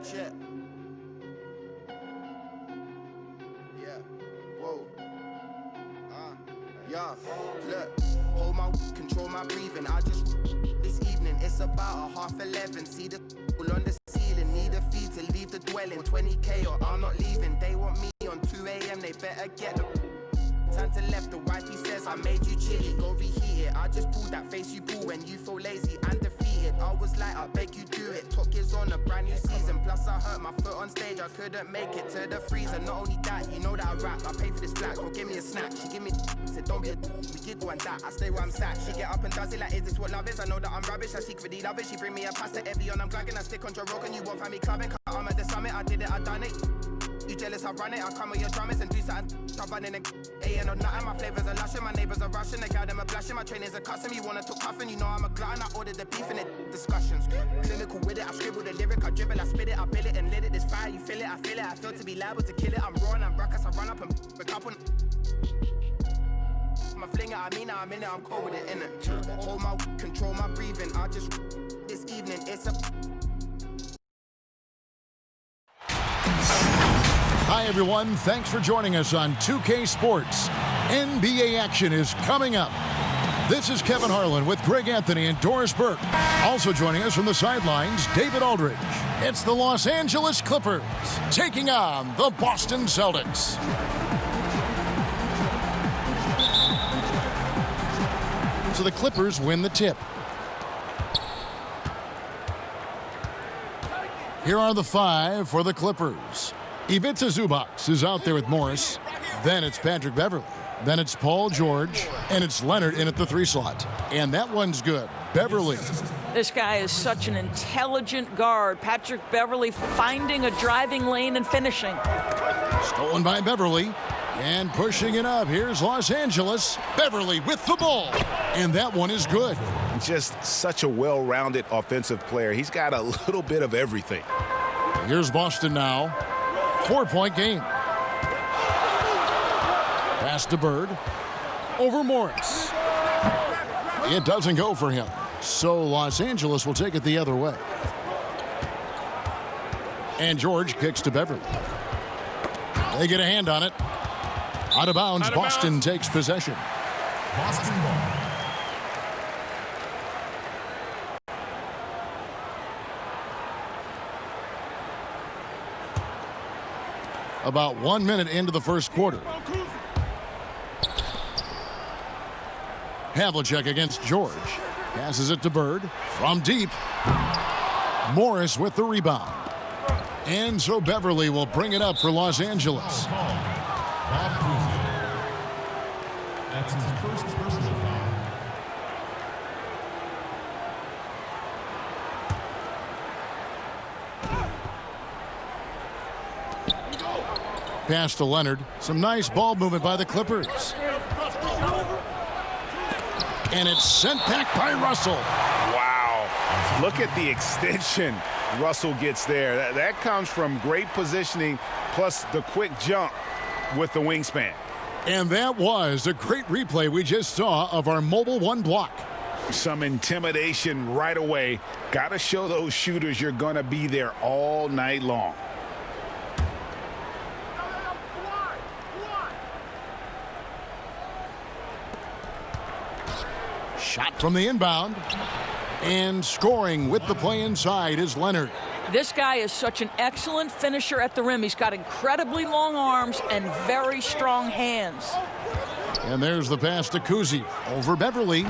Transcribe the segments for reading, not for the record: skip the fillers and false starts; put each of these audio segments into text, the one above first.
Shit. Yeah. Whoa. Yeah. Look. Hold my, control my breathing. I just this evening. It's about 11:30. See the on the ceiling. Need a fee to leave the dwelling. 20K or I'm not leaving. They want me on 2 a.m. They better get the. Time to left, the wifey says I made you chilly, go reheat it. I just pulled that face you pull when you feel lazy and defeated. I was like, I beg you do it. Top Gear's on a brand new season. Plus I hurt my foot on stage, I couldn't make it to the freezer. Not only that, you know that I rap. I pay for this flat, go give me a snack. She give me said don't be a we giggle and that. I stay where I'm sat. She get up and does it like, is this what love is? I know that I'm rubbish, I secretly love it. She bring me a pasta Evian, I'm glagging. I stick on Joe Rogan, you won't find me clubbing. I'm at the summit, I did it, I done it. You jealous, I run it, I come with your drummers and do something. Stop running and ain't no nothing. My flavors are lushing, my neighbors are rushing. The guy them are blushing, my trainers are custom. You wanna talk cuffing, you know I'm a glutton. I ordered the beef in the discussions. Clinical with it, I scribble the lyric, I dribble, I spit it, I bill it and lit it. This fire, you feel it, I feel it. I feel to be liable to kill it. I'm raw and I'm ruckus, I run up and pick up on. My fling it, I mean it, I'm in it, I'm cold with it, innit? Hold my, control my breathing. I just, this evening, it's a. Hi, everyone. Thanks for joining us on 2K Sports. NBA action is coming up. This is Kevin Harlan with Greg Anthony and Doris Burke. Also joining us from the sidelines, David Aldridge. It's the Los Angeles Clippers taking on the Boston Celtics. So the Clippers win the tip. Here are the five for the Clippers. Ivica Zubac is out there with Morris. Then it's Patrick Beverley. Then it's Paul George. And it's Leonard in at the 3 slot. And that one's good. Beverley. This guy is such an intelligent guard. Patrick Beverley finding a driving lane and finishing. Stolen by Beverley. And pushing it up. Here's Los Angeles. Beverley with the ball. And that one is good. Just such a well-rounded offensive player. He's got a little bit of everything. Here's Boston now. 4-point game. Pass to Bird. Over Morris. It doesn't go for him. So Los Angeles will take it the other way. And George kicks to Beverley. They get a hand on it. Out of bounds. Boston takes possession. Boston ball. About 1 minute into the first quarter. Havlicek against George. Passes it to Bird. From deep. Morris with the rebound. And so Beverley will bring it up for Los Angeles. That's his first personal foul. Pass to Leonard. Some nice ball movement by the Clippers. And it's sent back by Russell. Wow. Look at the extension Russell gets there. That comes from great positioning, plus the quick jump with the wingspan. And that was a great replay we just saw of our Mobile One block. Some intimidation right away. Got to show those shooters you're going to be there all night long. Shot from the inbound. And scoring with the play inside is Leonard. This guy is such an excellent finisher at the rim. He's got incredibly long arms and very strong hands. And there's the pass to Kuzi. Over Beverley.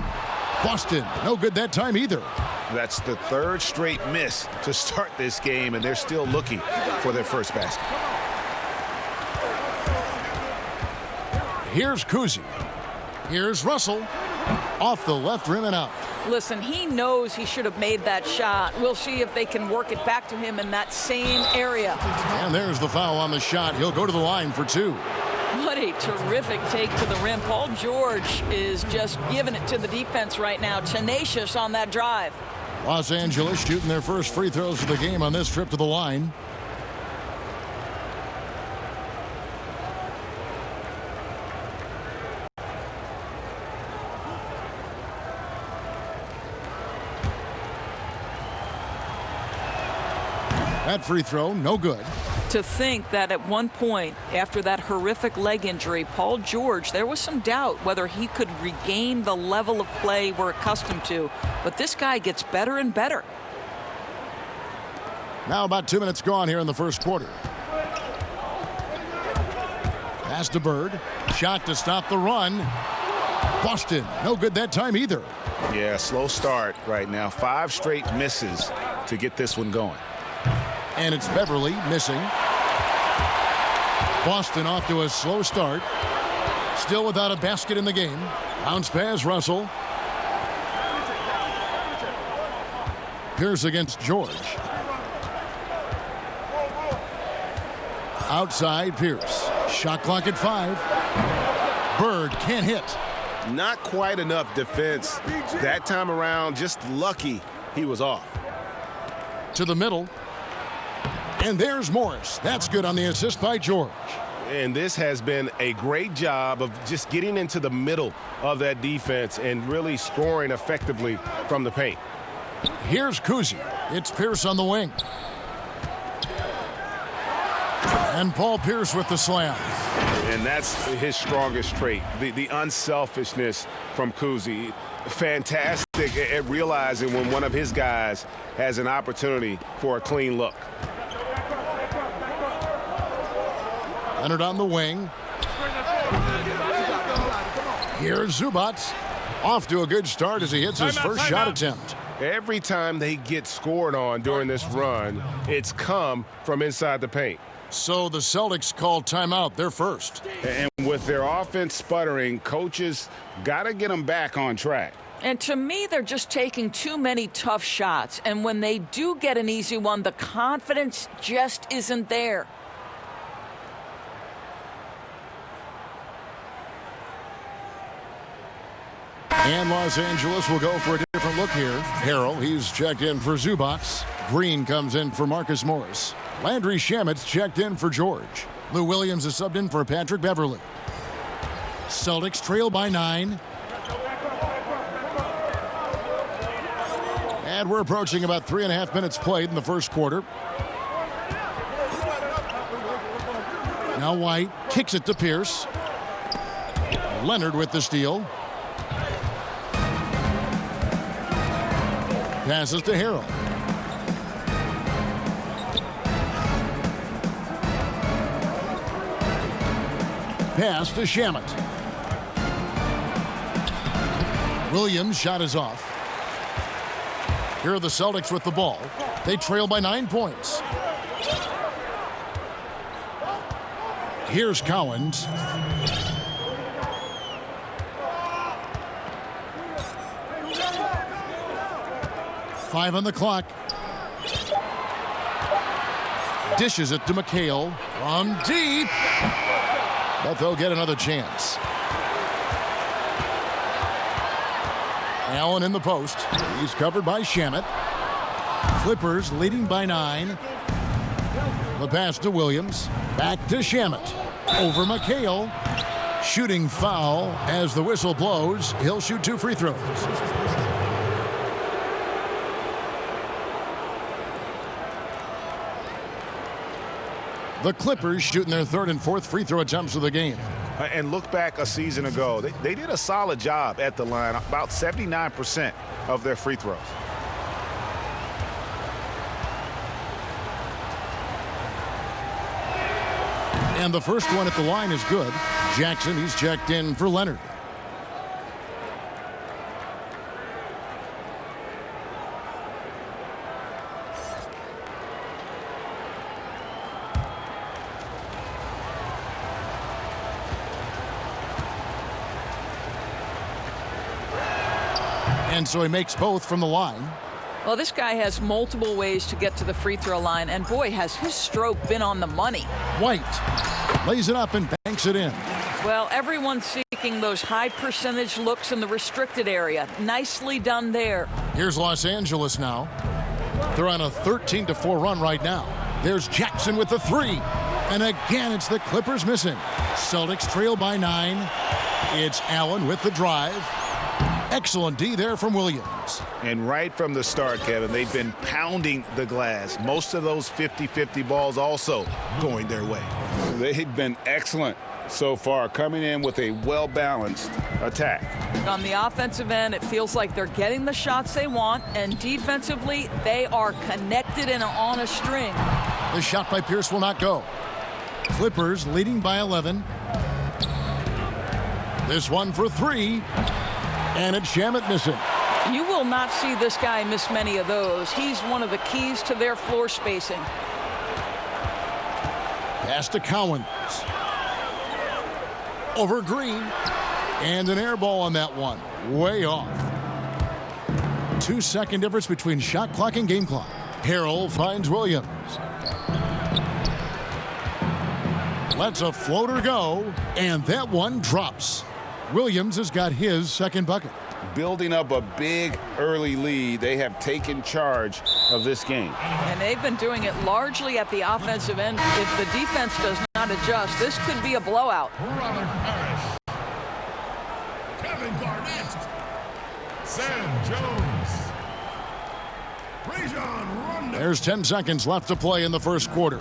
Boston, no good that time either. That's the third straight miss to start this game, and they're still looking for their first basket. Here's Kuzi. Here's Russell. Off the left rim and out. Listen, he knows he should have made that shot. We'll see if they can work it back to him in that same area. And there's the foul on the shot. He'll go to the line for 2. What a terrific take to the rim. Paul George is just giving it to the defense right now. Tenacious on that drive. Los Angeles shooting their first free throws of the game on this trip to the line. That free throw, no good. To think that at one point, after that horrific leg injury, Paul George, there was some doubt whether he could regain the level of play we're accustomed to. But this guy gets better and better. Now about 2 minutes gone here in the first quarter. Pass to Bird. Shot to stop the run. Boston, no good that time either. Yeah, slow start right now. 5 straight misses to get this one going. And it's Beverly missing. Boston off to a slow start. Still without a basket in the game. Bounce pass, Russell. Pierce against George. Outside Pierce. Shot clock at 5. Bird can't hit. Not quite enough defense that time around. Just lucky he was off. To the middle. And there's Morris. That's good on the assist by George. And this has been a great job of just getting into the middle of that defense and really scoring effectively from the paint. Here's Kuzi. It's Pierce on the wing. And Paul Pierce with the slam. And that's his strongest trait, the unselfishness from Kuzi. Fantastic at realizing when one of his guys has an opportunity for a clean look. Leonard on the wing. Here's Zubac. Off to a good start as he hits his first shot attempt. Every time they get scored on during this run, it's come from inside the paint. So the Celtics call timeout, their first. And with their offense sputtering, coaches got to get them back on track. And to me, they're just taking too many tough shots. And when they do get an easy one, the confidence just isn't there. And Los Angeles will go for a different look here. Harrell, he's checked in for Zubac. Green comes in for Marcus Morris. Landry Shamet's checked in for George. Lou Williams is subbed in for Patrick Beverly. Celtics trail by 9. And we're approaching about 3.5 minutes played in the first quarter. Now White kicks it to Pierce. Leonard with the steal. Passes to Harrell. Pass to Shamet. Williams' shot is off. Here are the Celtics with the ball. They trail by 9 points. Here's Cowens. Five on the clock. Dishes it to McHale from deep. But they'll get another chance. Allen in the post. He's covered by Shamet. Clippers leading by 9. The pass to Williams. Back to Shamet. Over McHale. Shooting foul as the whistle blows. He'll shoot 2 free throws. The Clippers shooting their 3rd and 4th free throw attempts of the game. And look back a season ago. They did a solid job at the line, about 79% of their free throws. And the first one at the line is good. Jackson, he's checked in for Leonard. And so he makes both from the line. Well, this guy has multiple ways to get to the free throw line, and boy, has his stroke been on the money. White lays it up and banks it in. Well, everyone's seeking those high percentage looks in the restricted area. Nicely done there. Here's Los Angeles now. They're on a 13-4 run right now. There's Jackson with the 3. And again, it's the Clippers missing. Celtics trail by 9. It's Allen with the drive. Excellent D there from Williams. And right from the start, Kevin, they've been pounding the glass. Most of those 50-50 balls also going their way. They've been excellent so far, coming in with a well-balanced attack. On the offensive end, it feels like they're getting the shots they want, and defensively, they are connected and on a string. The shot by Pierce will not go. Clippers leading by 11. This one for 3. And it's Shamet missing. You will not see this guy miss many of those. He's one of the keys to their floor spacing. Pass to Cowens. Over Green. And an air ball on that one. Way off. 2-second difference between shot clock and game clock. Harrell finds Williams. Lets a floater go. And that one drops. Williams has got his second bucket. Building up a big early lead, they have taken charge of this game. And they've been doing it largely at the offensive end. If the defense does not adjust, this could be a blowout. Robert Parrish. Kevin Garnett. Sam Jones. Rajon Rondo. There's 10 seconds left to play in the first quarter.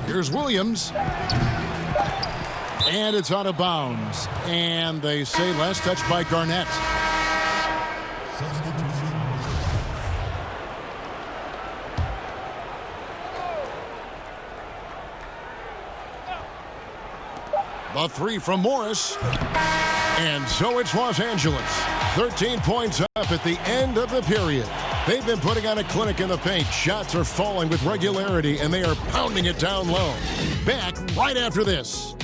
Here's Williams. And it's out of bounds. And they say last touch by Garnett. Substitution. The 3 from Morris. And so it's Los Angeles. 13 points up at the end of the period. They've been putting on a clinic in the paint. Shots are falling with regularity, and they are pounding it down low. Back right after this.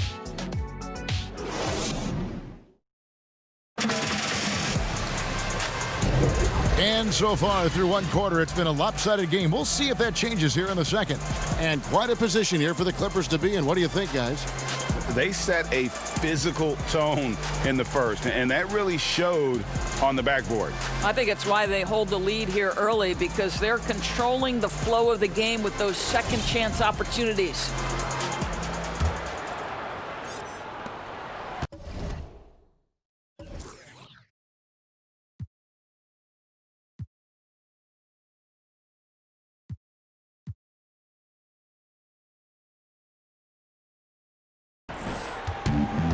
And so far through one quarter, it's been a lopsided game. We'll see if that changes here in the second. And quite a position here for the Clippers to be in. What do you think, guys? They set a physical tone in the first, and that really showed on the backboard. I think it's why they hold the lead here early, because they're controlling the flow of the game with those second chance opportunities.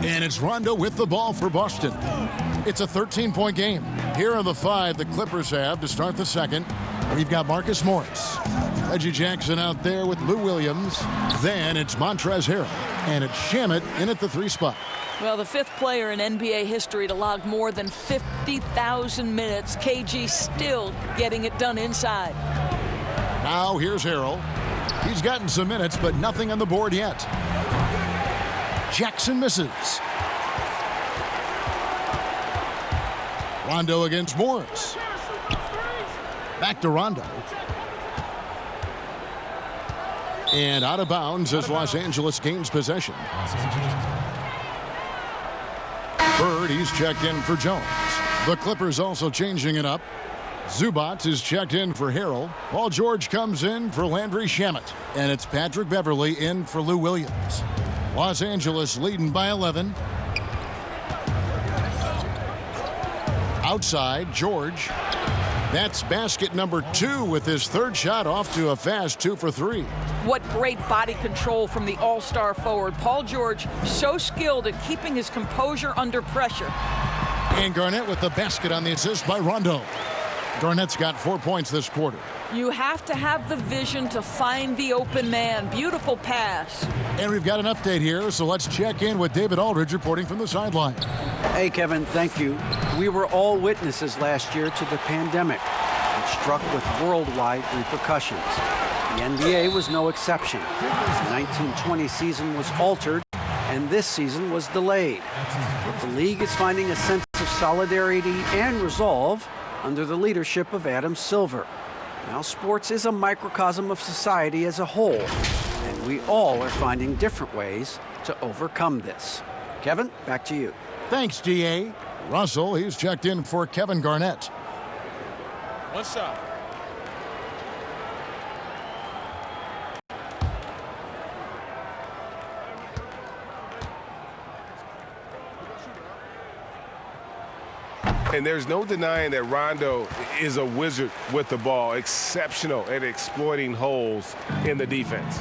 And it's Rondo with the ball for Boston. It's a 13-point game. Here are the 5 the Clippers have to start the second. We've got Marcus Morris. Reggie Jackson out there with Lou Williams. Then it's Montrezl Harrell. And it's Shamet in at the 3 spot. Well, the 5th player in NBA history to log more than 50,000 minutes. KG still getting it done inside. Now here's Harrell. He's gotten some minutes, but nothing on the board yet. Jackson misses. Rondo against Morris. Back to Rondo. And out of bounds as Los Angeles gains possession. Bird, he's checked in for Jones. The Clippers also changing it up. Zubac is checked in for Harrell. Paul George comes in for Landry Shamet. And it's Patrick Beverley in for Lou Williams. Los Angeles leading by 11. Outside, George. That's basket number 2 with his 3rd shot off to a fast 2 for 3. What great body control from the all-star forward. Paul George, so skilled at keeping his composure under pressure. And Garnett with the basket on the assist by Rondo. Garnett's got 4 points this quarter. You have to have the vision to find the open man. Beautiful pass. And we've got an update here, so let's check in with David Aldridge reporting from the sideline. Hey, Kevin, thank you. We were all witnesses last year to the pandemic, which struck with worldwide repercussions. The NBA was no exception. The 1920 season was altered, and this season was delayed. But the league is finding a sense of solidarity and resolve under the leadership of Adam Silver. Now, sports is a microcosm of society as a whole, and we all are finding different ways to overcome this. Kevin, back to you. Thanks, D.A. Russell, he's checked in for Kevin Garnett. What's up? And there's no denying that Rondo is a wizard with the ball, exceptional at exploiting holes in the defense.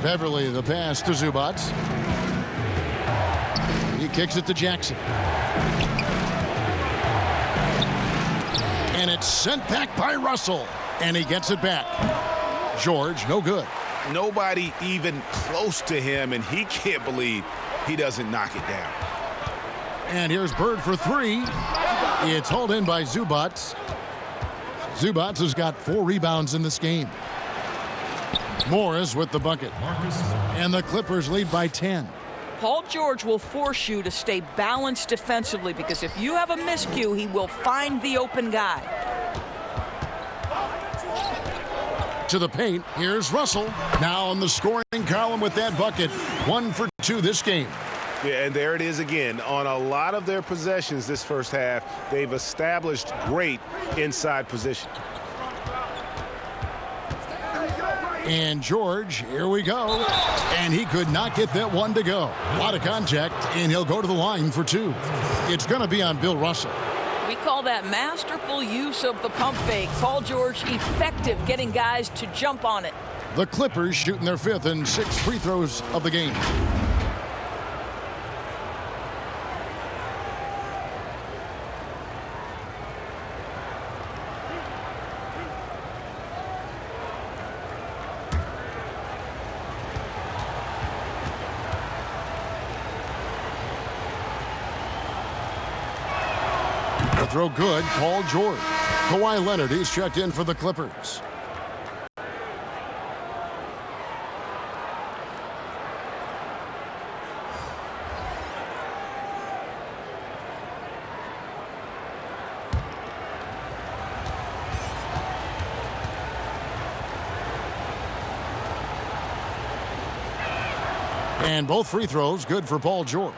Beverly, the pass to Zubac. He kicks it to Jackson. And it's sent back by Russell. And he gets it back. George, no good. Nobody even close to him, and he can't believe he doesn't knock it down. And here's Bird for three. It's hauled in by Zubac. Zubac has got 4 rebounds in this game. Morris with the bucket. And the Clippers lead by 10. Paul George will force you to stay balanced defensively because if you have a miscue, he will find the open guy. To the paint, here's Russell. Now in the scoring column with that bucket. 1 for 2 this game. Yeah, and there it is again. On a lot of their possessions this first half, they've established great inside position. And George, here we go. And he could not get that one to go. A lot of contact, and he'll go to the line for 2. It's going to be on Bill Russell. We call that masterful use of the pump fake. Paul George effective getting guys to jump on it. The Clippers shooting their 5th and 6th free throws of the game. Throw good, Paul George. Kawhi Leonard, he's checked in for the Clippers. And both free throws good for Paul George.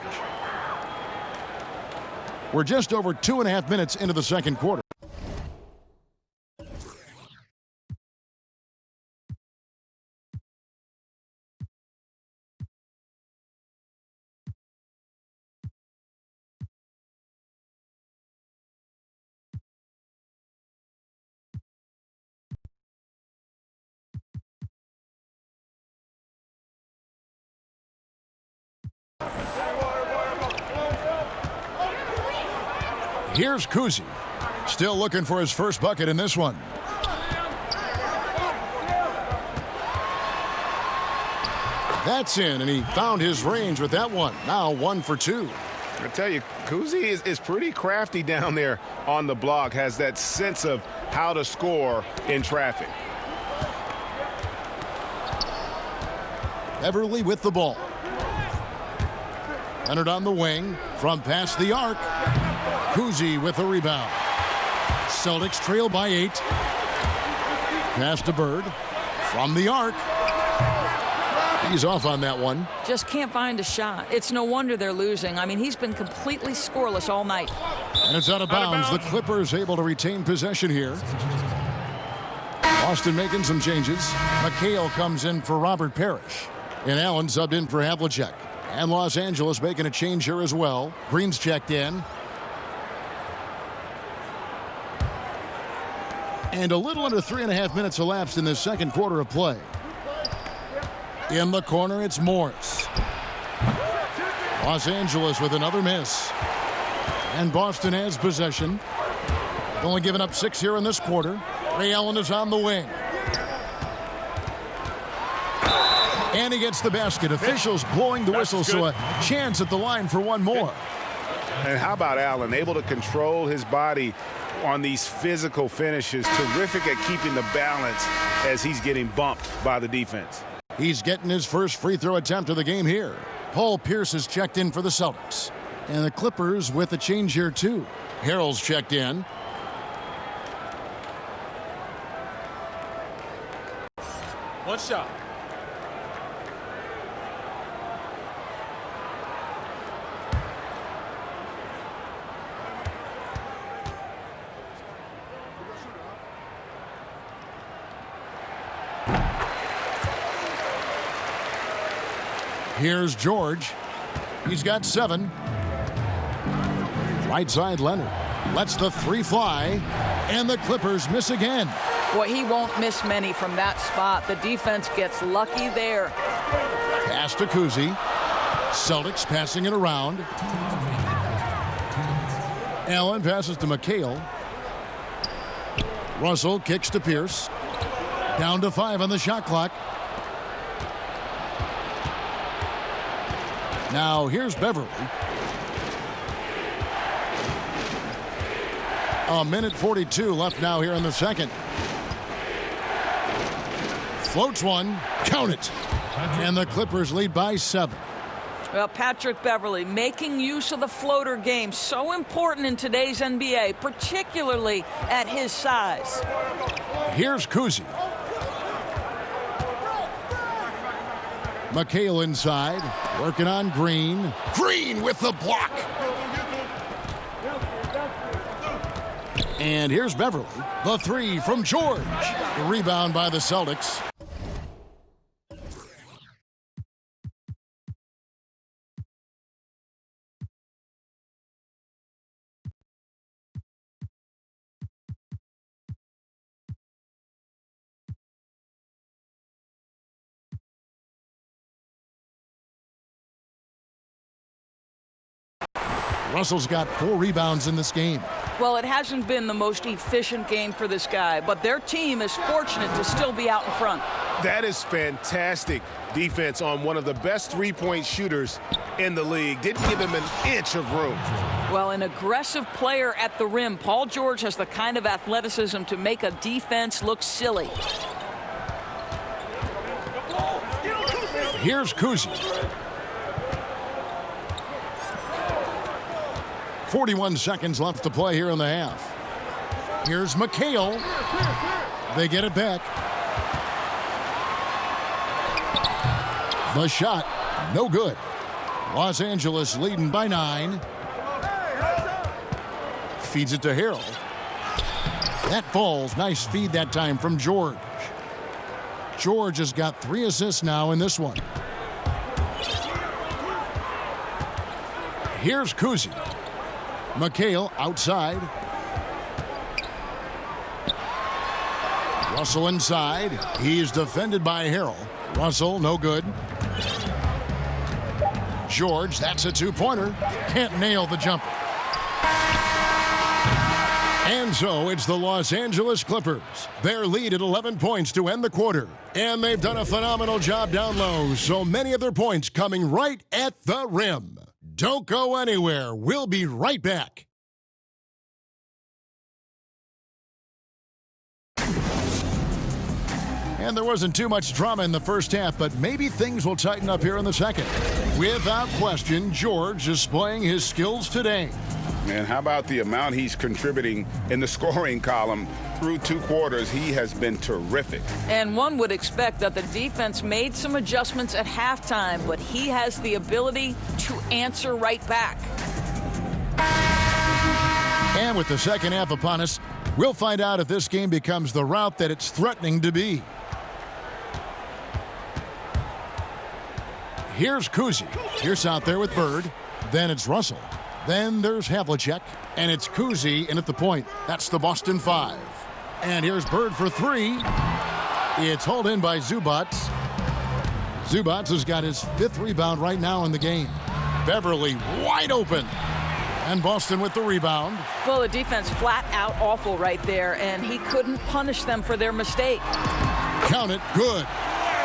We're just over 2.5 minutes into the second quarter. Here's Cousy, still looking for his first bucket in this one. That's in, and he found his range with that one. Now 1 for 2. I tell you, Cousy is pretty crafty down there on the block, has that sense of how to score in traffic. Beverly with the ball. Leonard on the wing from past the arc. Cousy with a rebound. Celtics trail by 8. Pass to Bird from the arc. He's off on that one. Just can't find a shot. It's no wonder they're losing. I mean, he's been completely scoreless all night. And it's out of bounds. The Clippers able to retain possession here. Boston making some changes. McHale comes in for Robert Parrish. And Allen subbed in for Havlicek. And Los Angeles making a change here as well. Green's checked in. And a little under 3.5 minutes elapsed in this second quarter of play. In the corner, it's Morris. Los Angeles with another miss. And Boston has possession. Only giving up 6 here in this quarter. Ray Allen is on the wing. And he gets the basket. Officials blowing the whistle, so a chance at the line for one more. And how about Allen, able to control his body on these physical finishes. Terrific at keeping the balance as he's getting bumped by the defense. He's getting his first free throw attempt of the game here. Paul Pierce has checked in for the Celtics. And the Clippers with a change here too. Harrell's checked in. One shot. Here's George. He's got 7. Right side, Leonard lets the three fly, and the Clippers miss again. Boy, he won't miss many from that spot. The defense gets lucky there. Pass to Kuzi. Celtics passing it around. Allen passes to McHale. Russell kicks to Pierce. Down to 5 on the shot clock. Now here's Beverly. A minute 42 left now here in the second. Floats one. Count it. And the Clippers lead by 7. Well, Patrick Beverly making use of the floater game. So important in today's NBA, particularly at his size. Here's Kuzi. McHale inside, working on Green. Green with the block. And here's Beverly. The three from George. The rebound by the Celtics. Russell's got 4 rebounds in this game. Well, it hasn't been the most efficient game for this guy, but their team is fortunate to still be out in front. That is fantastic defense on one of the best three-point shooters in the league. Didn't give him an inch of room. Well, an aggressive player at the rim. Paul George has the kind of athleticism to make a defense look silly. Here's Kuzi. 41 seconds left to play here in the half. Here's McHale. They get it back. The shot, no good. Los Angeles leading by 9. Feeds it to Harrell. That falls. Nice feed that time from George. George has got 3 assists now in this one. Here's Kuzi. McHale outside. Russell inside. He's defended by Harrell. Russell, no good. George, that's a 2-pointer. Can't nail the jumper. And so it's the Los Angeles Clippers. Their lead at 11 points to end the quarter. And they've done a phenomenal job down low. So many of their points coming right at the rim. Don't go anywhere. We'll be right back. And there wasn't too much drama in the first half, but maybe things will tighten up here in the second. Without question, George displaying his skills today. And how about the amount he's contributing in the scoring column through 2 quarters? He has been terrific. And one would expect that the defense made some adjustments at halftime, but he has the ability to answer right back. And with the second half upon us, we'll find out if this game becomes the route that it's threatening to be. Here's Kuzi. Here's out there with Bird. Then it's Russell. Then there's Havlicek. And it's Kuzi in at the point. That's the Boston 5. And here's Bird for 3. It's hauled in by Zubac. Zubac has got his 5th rebound right now in the game. Beverly wide open. And Boston with the rebound. Well, the defense flat out awful right there, and he couldn't punish them for their mistake. Count it, good.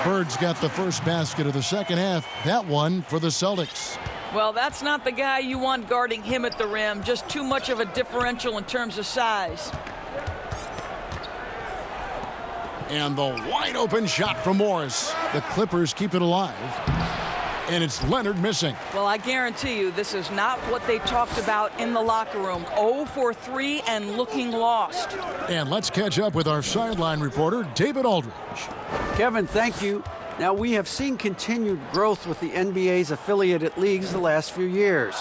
Bird's got the first basket of the second half. That one for the Celtics. Well, that's not the guy you want guarding him at the rim. Just too much of a differential in terms of size. And the wide open shot from Morris. The Clippers keep it alive. And it's Leonard missing. Well, I guarantee you this is not what they talked about in the locker room. 0 for 3 and looking lost. And let's catch up with our sideline reporter, David Aldridge. Kevin, thank you. Now, we have seen continued growth with the NBA's affiliated leagues the last few years.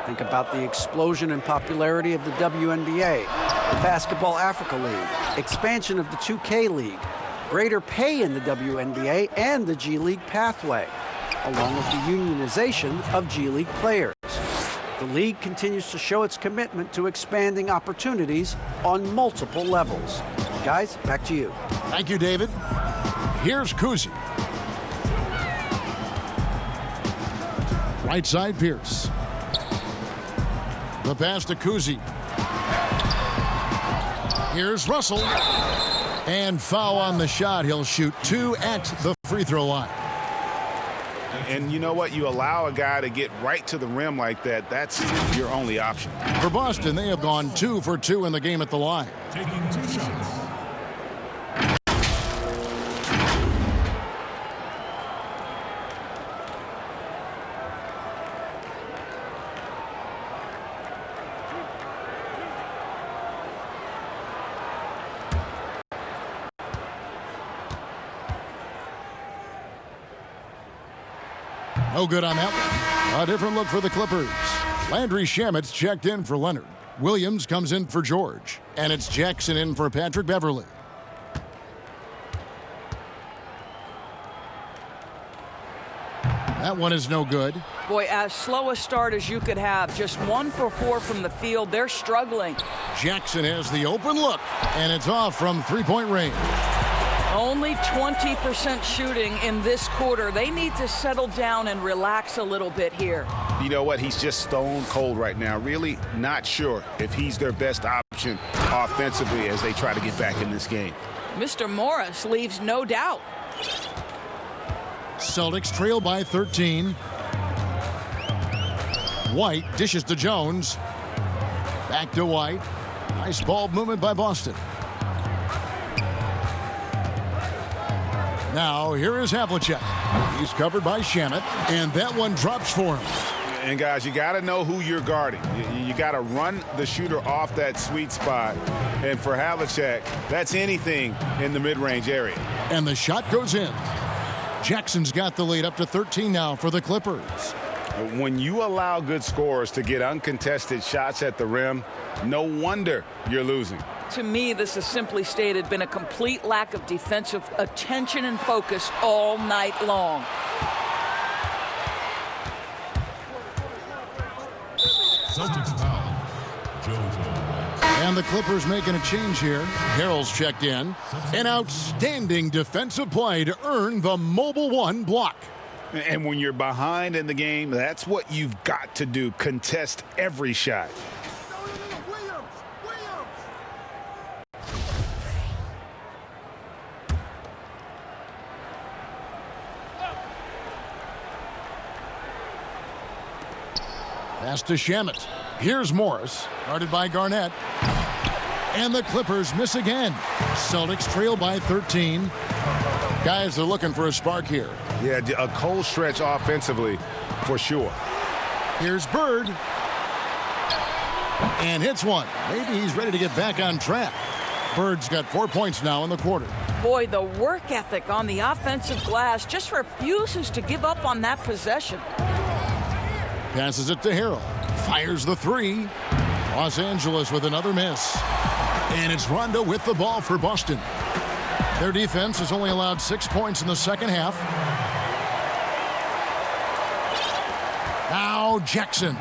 Think about the explosion in popularity of the WNBA, the Basketball Africa League, expansion of the 2K League, greater pay in the WNBA, and the G League pathway, along with the unionization of G League players. The league continues to show its commitment to expanding opportunities on multiple levels. Guys, back to you. Thank you, David. Here's Cousy. Right side, Pierce. The pass to Cousy. Here's Russell. And foul on the shot. He'll shoot 2 at the free throw line. And you know what? You allow a guy to get right to the rim like that, that's your only option. For Boston, they have gone 2 for 2 in the game at the line. Taking 2 shots. No good on that one. A different look for the Clippers. Landry Shamet's checked in for Leonard. Williams comes in for George. And it's Jackson in for Patrick Beverly. That one is no good. Boy, as slow a start as you could have. Just 1 for 4 from the field. They're struggling. Jackson has the open look. And it's off from three-point range. Only 20% shooting in this quarter. They need to settle down and relax a little bit here. You know what? He's just stone cold right now. Really not sure if he's their best option offensively as they try to get back in this game. Mr. Morris leaves no doubt. Celtics trail by 13. White dishes to Jones. Back to White. Nice ball movement by Boston. Now, here is Havlicek. He's covered by Shamet, and that one drops for him. And, guys, you got to know who you're guarding. You got to run the shooter off that sweet spot. And for Havlicek, that's anything in the mid-range area. And the shot goes in. Jackson's got the lead up to 13 now for the Clippers. When you allow good scorers to get uncontested shots at the rim, no wonder you're losing. To me, this has simply stated been a complete lack of defensive attention and focus all night long. Celtics foul. JoJo. And the Clippers making a change here. Harrell's checked in. An outstanding defensive play to earn the Mobile One block. And when you're behind in the game, that's what you've got to do. Contest every shot. Pass to Shamet. Here's Morris, guarded by Garnett. And the Clippers miss again. Celtics trail by 13. Guys, they're looking for a spark here. Yeah, a cold stretch offensively for sure. Here's Bird. And hits one. Maybe he's ready to get back on track. Bird's got 4 points now in the quarter. Boy, the work ethic on the offensive glass just refuses to give up on that possession. Passes it to Harrell. Fires the three. Los Angeles with another miss. And it's Rondo with the ball for Boston. Their defense has only allowed 6 points in the second half. Now Jackson.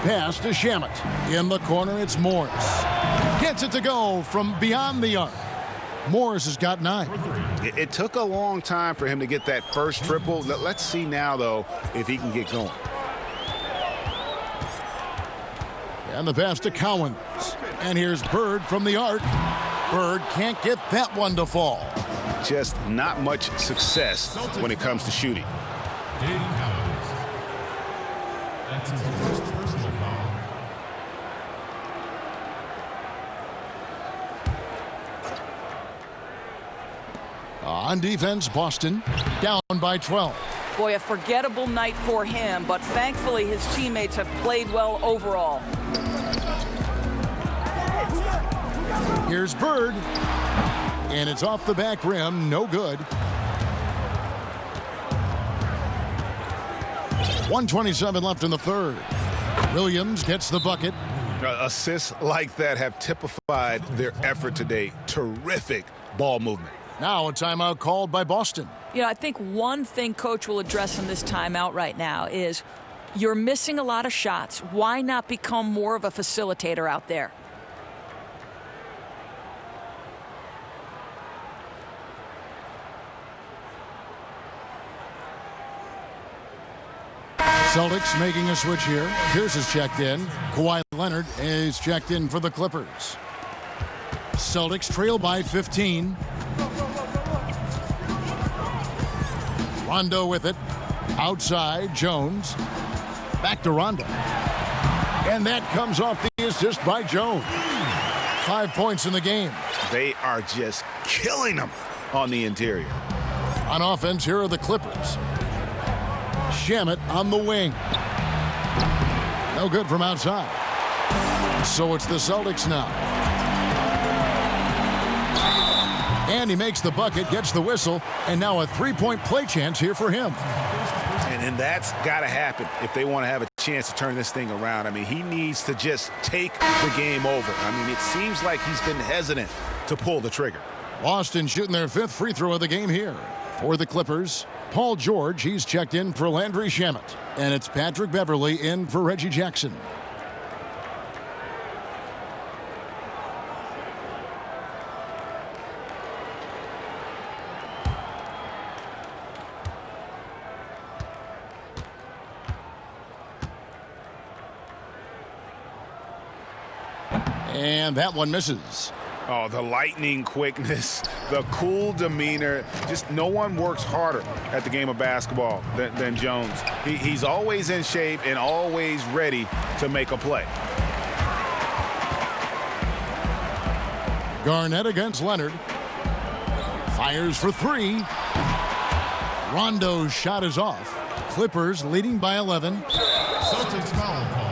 Pass to Shamet. In the corner, it's Morris. Gets it to go from beyond the arc. Morris has got 9. It took a long time for him to get that first triple. Let's see now, though, if he can get going. And the pass to Cowens. And here's Bird from the arc. Bird can't get that one to fall. Just not much success when it comes to shooting. Dayton Cowens. That's his first personal foul. On defense, Boston down by 12. Boy, a forgettable night for him, but thankfully his teammates have played well overall. Here's Bird. And it's off the back rim. No good. 1:27 left in the third. Williams gets the bucket. Assists like that have typified their effort today. Terrific ball movement. Now a timeout called by Boston. You know, I think one thing Coach will address in this timeout right now is You're missing a lot of shots. Why not become more of a facilitator out there? Celtics making a switch here. Pierce is checked in. Kawhi Leonard is checked in for the Clippers. Celtics trail by 15. Rondo with it. Outside, Jones. Back to Rondo. And that comes off the assist by Jones. 5 points in the game. They are just killing them on the interior. On offense, here are the Clippers. Shamet on the wing. No good from outside. So it's the Celtics now. And he makes the bucket, gets the whistle, and now a three-point play chance here for him. And that's got to happen if they want to have a chance to turn this thing around. I mean, he needs to just take the game over. I mean, it seems like he's been hesitant to pull the trigger. Boston shooting their 5th free throw of the game here. For the Clippers, Paul George, he's checked in for Landry Shamet. And it's Patrick Beverley in for Reggie Jackson. And that one misses. Oh, the lightning quickness, the cool demeanor. Just no one works harder at the game of basketball than Jones. He's always in shape and always ready to make a play. Garnett against Leonard. Fires for 3. Rondo's shot is off. Clippers leading by 11. Celtics foul call.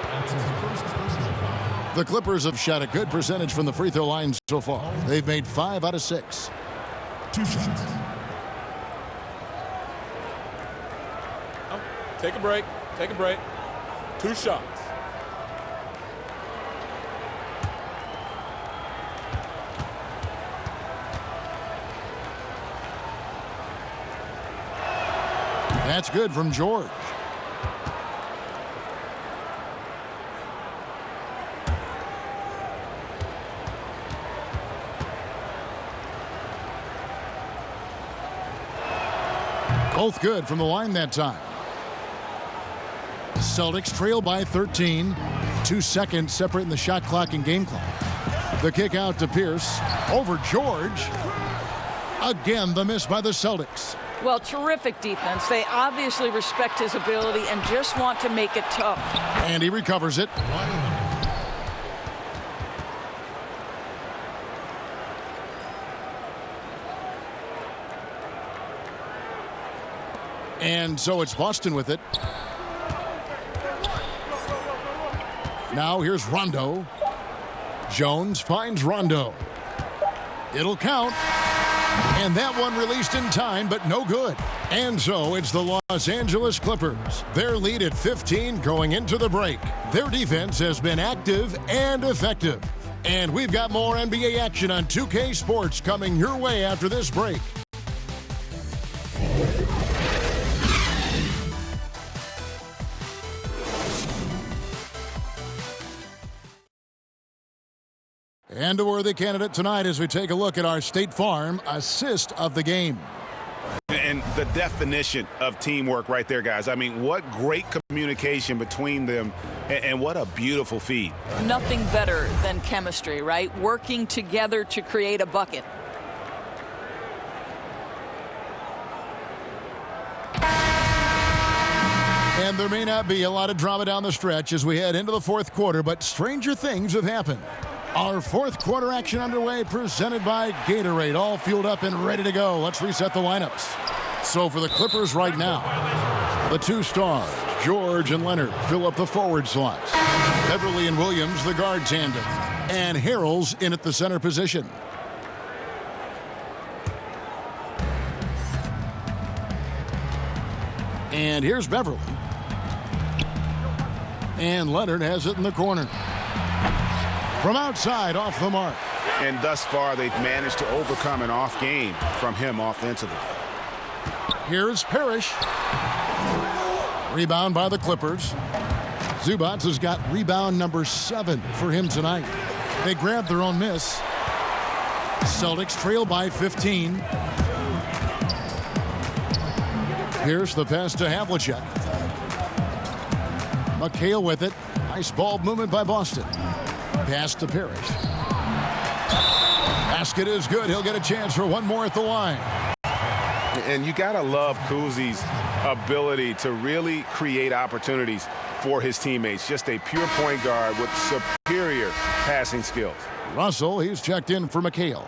That's his first personal foul. The Clippers have shot a good percentage from the free throw line so far. They've made 5 out of 6. 2 shots. Oh, take a break. Take a break. 2 shots. That's good from George. Both good from the line that time. Celtics trail by 13. 2 seconds separating the shot clock and game clock. The kick out to Pierce. Over George. Again, the miss by the Celtics. Well, terrific defense. They obviously respect his ability and just want to make it tough. And he recovers it. And so it's Boston with it. Now here's Rondo. Jones finds Rondo. It'll count. And that one released in time, but no good. And so it's the Los Angeles Clippers. Their lead at 15 going into the break. Their defense has been active and effective. And we've got more NBA action on 2K Sports coming your way after this break. And a worthy candidate tonight as we take a look at our State Farm assist of the game. And the definition of teamwork right there, guys. I mean, what great communication between them, and what a beautiful feed. Nothing better than chemistry, right? Working together to create a bucket. And there may not be a lot of drama down the stretch as we head into the 4th quarter, but stranger things have happened. Our 4th quarter action underway, presented by Gatorade, all fueled up and ready to go. Let's reset the lineups. So for the Clippers right now, the 2 stars, George and Leonard, fill up the forward slots. Beverley and Williams, the guard tandem. And Harrell's in at the center position. And here's Beverley. And Leonard has it in the corner. From outside, off the mark. And thus far, they've managed to overcome an off game from him offensively. Here's Parrish. Rebound by the Clippers. Zubac has got rebound number 7 for him tonight. They grab their own miss. Celtics trail by 15. Here's the pass to Havlicek. McHale with it. Nice ball movement by Boston. Pass to Parrish. Basket is good. He'll get a chance for one more at the line. And you got to love Kuzi's ability to really create opportunities for his teammates. Just a pure point guard with superior passing skills. Russell, he's checked in for McHale.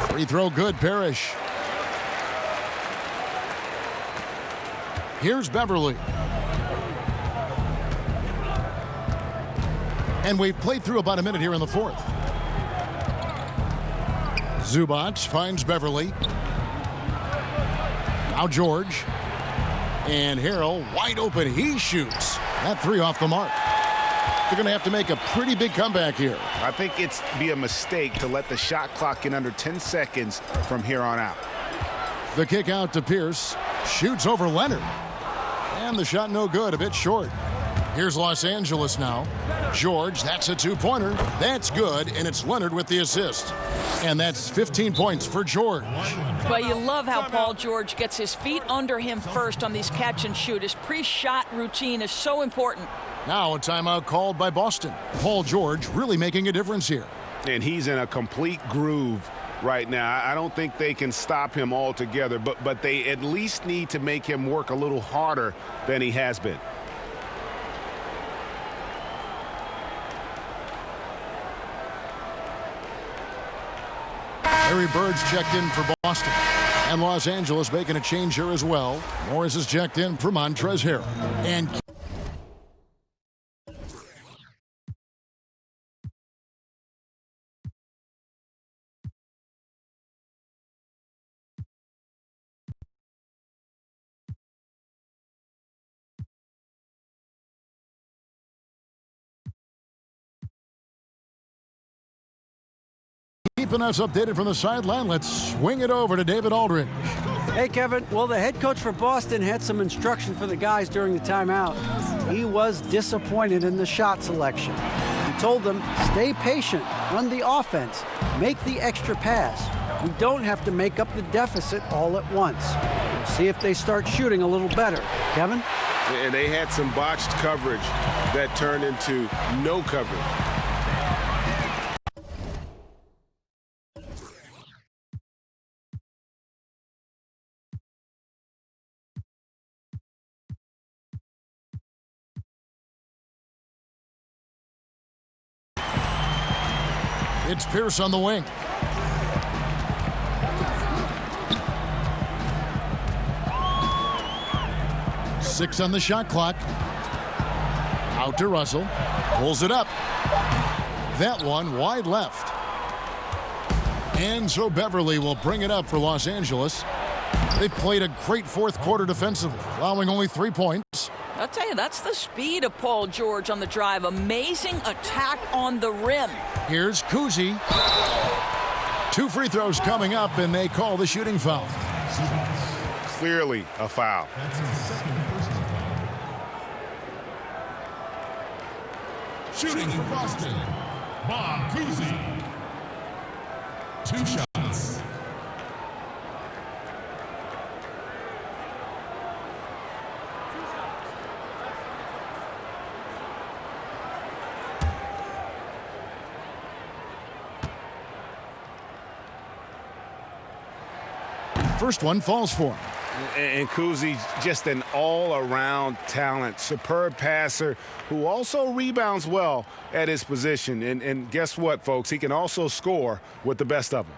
Free throw good, Parrish. Here's Beverly. And we've played through about a minute here in the fourth. Zubac finds Beverly. Now George. And Harrell wide open. He shoots. That 3 off the mark. They're going to have to make a pretty big comeback here. I think it's be a mistake to let the shot clock get under 10 seconds from here on out. The kick out to Pierce. Shoots over Leonard. And the shot no good, a bit short. Here's Los Angeles now. George, that's a 2-pointer. That's good, and it's Leonard with the assist. And that's 15 points for George. But you love how Paul George gets his feet under him first on these catch and shoot. His pre-shot routine is so important. Now a timeout called by Boston. Paul George really making a difference here. And he's in a complete groove right now. I don't think they can stop him altogether, but they at least need to make him work a little harder than he has been. Larry Bird's checked in for Boston. And Los Angeles making a change here as well. Morris is checked in for Montrezl Harrell. And keeping us updated from the sideline, let's swing it over to David Aldridge. Hey, Kevin. Well, the head coach for Boston had some instruction for the guys during the timeout. He was disappointed in the shot selection. He told them, stay patient, run the offense, make the extra pass. We don't have to make up the deficit all at once. We'll see if they start shooting a little better. Kevin? And they had some botched coverage that turned into no coverage. It's Pierce on the wing. Six on the shot clock. Out to Russell. Pulls it up. That one wide left. And so Beverly will bring it up for Los Angeles. They played a great fourth quarter defensively, allowing only 3 points. I'll tell you, that's the speed of Paul George on the drive. Amazing attack on the rim. Here's Kuzi. 2 free throws coming up, and they call the shooting foul. Clearly a foul. That's his second personal foul. Shooting for Boston, Bob Cousy. 2 shots. First one falls for him. And Kuzi, just an all-around talent, superb passer who also rebounds well at his position. And guess what, folks? He can also score with the best of them.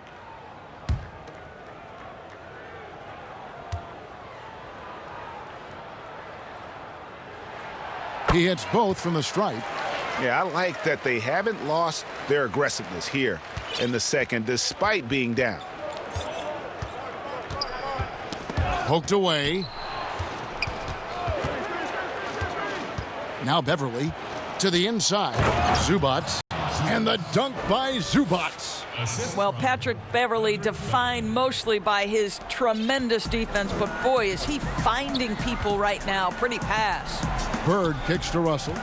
He hits both from the stripe. Yeah, I like that they haven't lost their aggressiveness here in the second, despite being down. Poked away. Now Beverly to the inside. Zubac. And the dunk by Zubac. Well, Patrick Beverly defined mostly by his tremendous defense, but boy, is he finding people right now. Pretty pass. Bird kicks to Russell.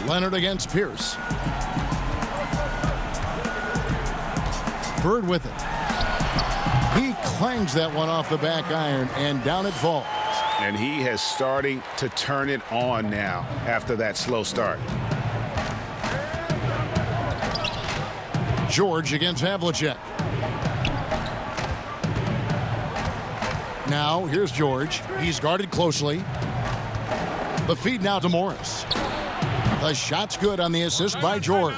Leonard against Pierce. Bird with it. He clangs that one off the back iron, and down it falls. And he has starting to turn it on now after that slow start. George against Havlicek. Now, here's George. He's guarded closely. The feed now to Morris. The shot's good on the assist by George.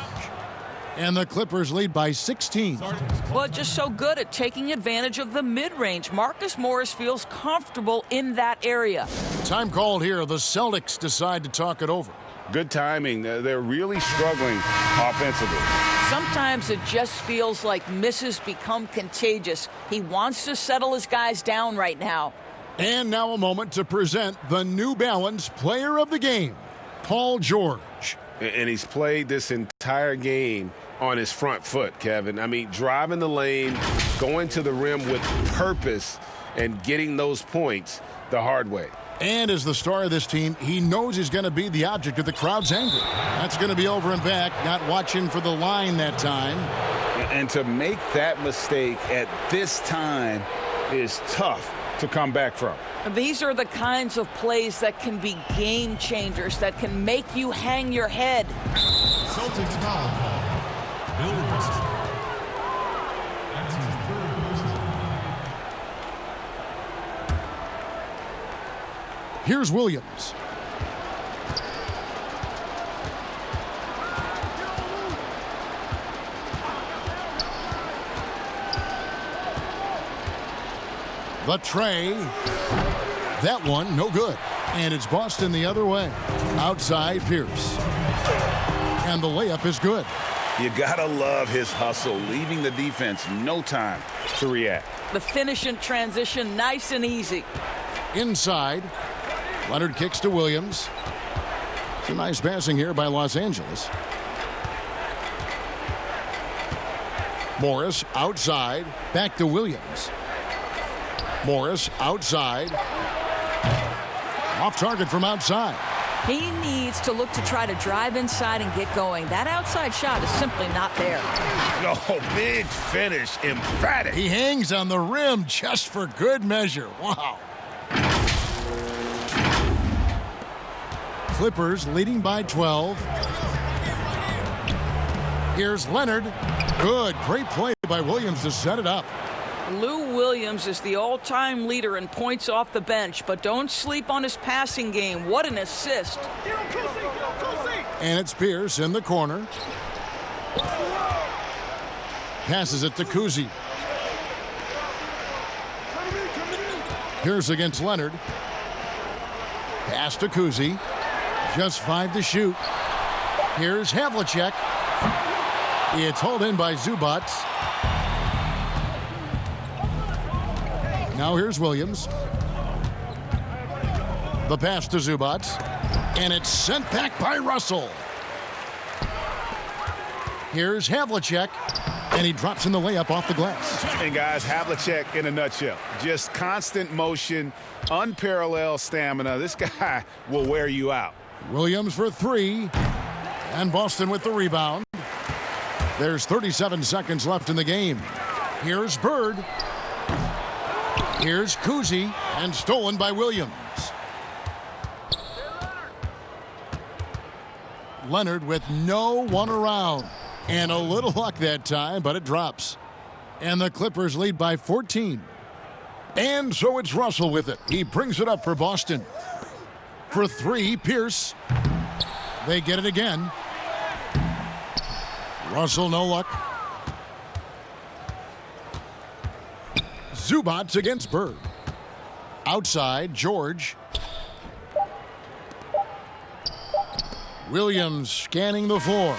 And the Clippers lead by 16. Well, just so good at taking advantage of the mid-range. Marcus Morris feels comfortable in that area. Time called here. The Celtics decide to talk it over. Good timing. They're really struggling offensively. Sometimes it just feels like misses become contagious. He wants to settle his guys down right now. And now a moment to present the New Balance Player of the Game, Paul George. And he's played this entire game on his front foot, Kevin. I mean, driving the lane, going to the rim with purpose, and getting those points the hard way. And as the star of this team, he knows he's going to be the object of the crowd's anger. That's going to be over and back, not watching for the line that time. And to make that mistake at this time is tough to come back from. These are the kinds of plays that can be game changers, that can make you hang your head. Celtics foul call. Bill Russell. That's his third personal. Here's Williams. The tray. That one, no good. And it's Boston the other way. Outside, Pierce. And the layup is good. You gotta love his hustle, leaving the defense no time to react. The finish in transition, nice and easy. Inside, Leonard kicks to Williams. Some nice passing here by Los Angeles. Morris outside, back to Williams. Morris outside. Off target from outside. He needs to look to try to drive inside and get going. That outside shot is simply not there. Oh, big finish, emphatic. He hangs on the rim just for good measure. Wow. Clippers leading by 12. Here's Leonard. Good, great play by Williams to set it up. Lou Williams is the all-time leader in points off the bench, but don't sleep on his passing game. What an assist. And it's Pierce in the corner. Passes it to Kuzi. Pierce against Leonard. Pass to Kuzi. Just 5 to shoot. Here's Havlicek. It's hauled in by Zubac. Now here's Williams. The pass to Zubac. And it's sent back by Russell. Here's Havlicek. And he drops in the layup off the glass. And guys, Havlicek in a nutshell. Just constant motion, unparalleled stamina. This guy will wear you out. Williams for 3. And Boston with the rebound. There's 37 seconds left in the game. Here's Bird. Here's Kuzi, and stolen by Williams. Leonard with no one around. And a little luck that time, but it drops. And the Clippers lead by 14. And so it's Russell with it. He brings it up for Boston. For 3, Pierce. They get it again. Russell, no luck. Zubac against Bird. Outside, George. Williams scanning the floor.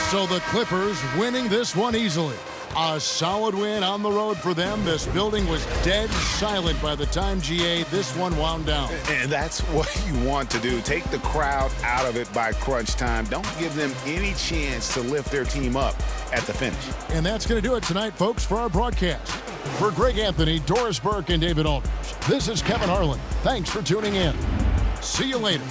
So the Clippers winning this one easily. A solid win on the road for them. This building was dead silent by the time, GA, this one wound down. And that's what you want to do. Take the crowd out of it by crunch time. Don't give them any chance to lift their team up at the finish. And that's going to do it tonight, folks, for our broadcast. For Greg Anthony, Doris Burke, and David Aldridge, this is Kevin Harlan. Thanks for tuning in. See you later.